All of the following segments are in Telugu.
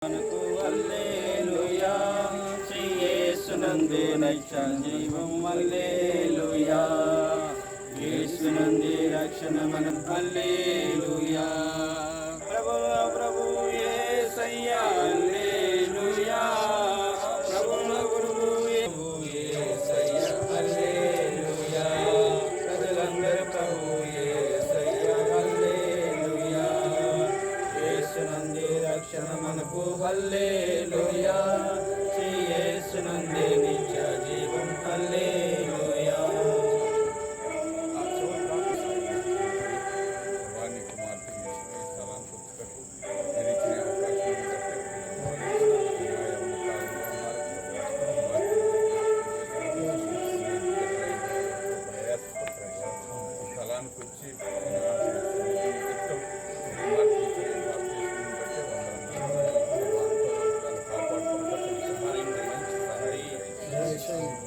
మనకు హల్లెలూయా శ్రీ యేసునందే నిత్య జీవం హల్లెలూయా యేసునందే రక్షణ మనకు హల్లెలూయా ప్రభు యేసయ్యా హల్లెలూయా ప్రభు యేసయ్యా హల్లెలూయా ప్రజలందరూ ప్రభు యేసయ్యా హల్లెలూయా యేసునందే రక్షణ మనకు హల్లెలూయా శ్రీ యేసునందే నిత్య జీవం హల్లెలూయా.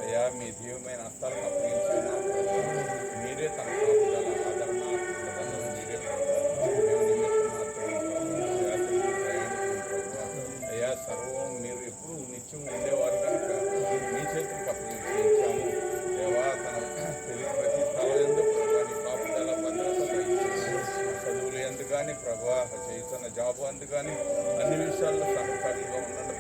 అయ్యా మీ దీవమైన హస్తాలకు అప్పగించున్నాం. మీరే తన కాపుదల ఆదరణ మీరే మేము నిమిత్తం అయ్యా సర్వం మీరు ఎప్పుడు నిత్యం ఉండేవారు కనుక మీ చేతులకు అప్పగించాము. దేవా తన ప్రతి స్థలం ఎందుకు ప్రభావ నీ కాపుదల భద్రత చదువులు ఎందుకు కానీ ప్రభా చేస్తున్న జాబు అందుకు కానీ అన్ని విషయాల్లో సహకారులుగా ఉండండి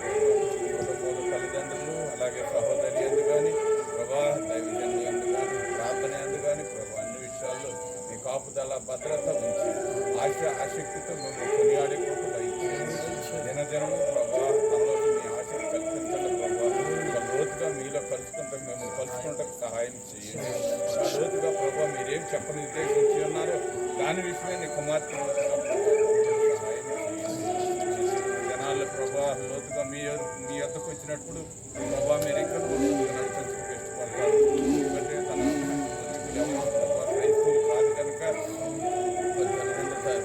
కుటుంబంలో తల్లిదండ్రులు అలాగే సహోదరి ఎందుకు కానీ ప్రభా దైవజన్యం ఎందుకు కానీ ప్రార్థన ఎందుకు కానీ ప్రభా అన్ని విషయాల్లో మీ కాపుదల భద్రత ఉంచి ఆసక్తితో మేము కొనియాడే కృప దయచేయండి. దినదినము ప్రభా తనలో మీ ఆశను కల్పించండి ప్రభా లోతుగా మీలో కలుసుకుంటే మేము కలుసుకుంటే సహాయం చేయండి. లోతుగా ప్రభా మీరేం చెప్పని ఉద్దేశించి ఉన్నారో దాని విషయమే నీ కుమార్తె సహాయం చేయండి. జనాలు ప్రభా లోతుగా మీ యొద్దకు వచ్చినప్పుడు ప్రభా మీరు ఎక్కడ నడిపించడానికి ఇష్టపడతారు. ఎందుకంటే తన రైతులు కాదు కనుక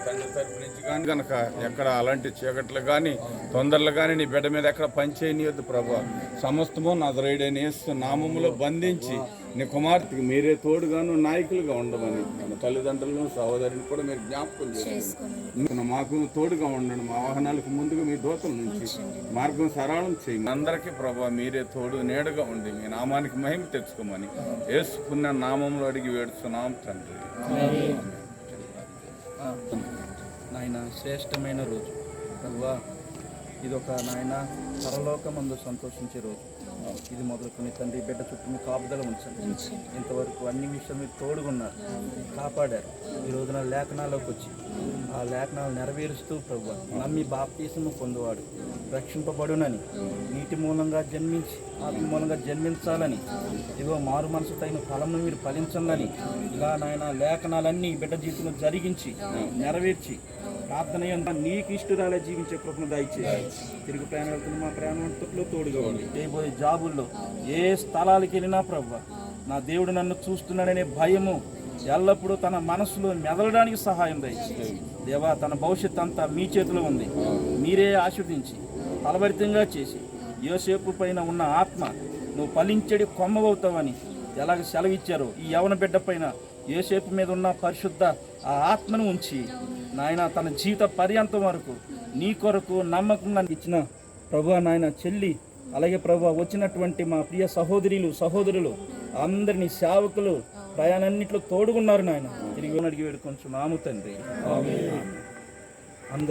తండ్రి తరపు నుంచి కానీ కనుక ఎక్కడ అలాంటి చీకట్లు కానీ తొందరలు కానీ నీ బిడ్డ మీద ఎక్కడ పనిచేయనియొద్దు ప్రభా. సమస్తము నజరేయుడైన యేసు నామములో బంధించి నీ కుమార్తెకి మీరే తోడుగాను నాయకులుగా ఉండమని మన తల్లిదండ్రులను సహోదరుని కూడా మీరు జ్ఞాపకం చేయండి. మాకు తోడుగా ఉండండి. మా వాహనాలకు ముందుగా మీ దూతల నుంచి మార్గం సరళం చేయండి. అందరికీ ప్రభా మీరే తోడు నీడగా ఉండి మీ నామానికి మహిమ తెచ్చుకోమని యేసు పుణ్య నామంలో అడిగి వేడుస్తున్నాం తండ్రి. నాయన శ్రేష్టమైన రోజు ప్రభువా, ఇదొక నాయన పరలోకమందు సంతోషించే రోజు. ఇది మొదలుకొని తండ్రి బిడ్డ చుట్టూ మీ కాపుదల ఉంచండి. ఇంతవరకు అన్ని విషయాలు మీరు తోడుగున్నారు, కాపాడారు. ఈ రోజున లేఖనాల్లోకి వచ్చి ఆ లేఖనాలు నెరవేరుస్తూ ప్రభువా నమ్మి బాప్తీసము పొందువాడు రక్షింపబడునని, నీటి మూలంగా జన్మించి ఆత్మ మూలంగా జన్మించాలని, ఇదిగో మారు మనసు తగిన ఫలంను మీరు ఫలించాలని ఇలా నాయన లేఖనాలన్నీ బిడ్డ జీవితంలో జరిగించి నెరవేర్చి ప్రార్థన నీకు ఇష్టరాలే జీవించే కృపను దయచేసి తిరుగు ప్రయాణం వెళ్తున్న మా ప్రయాణంలో తోడుగా ఉంది. చేయబోయే జాబుల్లో ఏ స్థలాలకు వెళ్ళినా ప్రభువా నా దేవుడు నన్ను చూస్తున్నాడనే భయము ఎల్లప్పుడూ తన మనసులో మెదలడానికి సహాయం దయచేసి దేవా తన భవిష్యత్తు అంతా మీ చేతిలో ఉంది. మీరే ఆశీర్వదించి ఫలభరితంగా చేసి యోసేపు పైన ఉన్న ఆత్మ నువ్వు ఫలించడి కొమ్మవవుతావని ఎలాగ సెలవిచ్చారో ఈ యవన బిడ్డ పైన యోసేపు మీద ఉన్న పరిశుద్ధ ఆ ఆత్మను ఉంచి నాయన తన జీవిత పర్యంతం వరకు నీ కొరకు నమ్మకంగా ఇచ్చిన ప్రభు నాయన చెల్లి అలాగే ప్రభు వచ్చినటువంటి మా ప్రియ సహోదరులు అందరినీ సేవకులు ప్రయాణాన్నిట్లో తోడుగున్నారు నాయన. తిరిగి అడిగి వేడుకొంచున్నాము తండ్రి.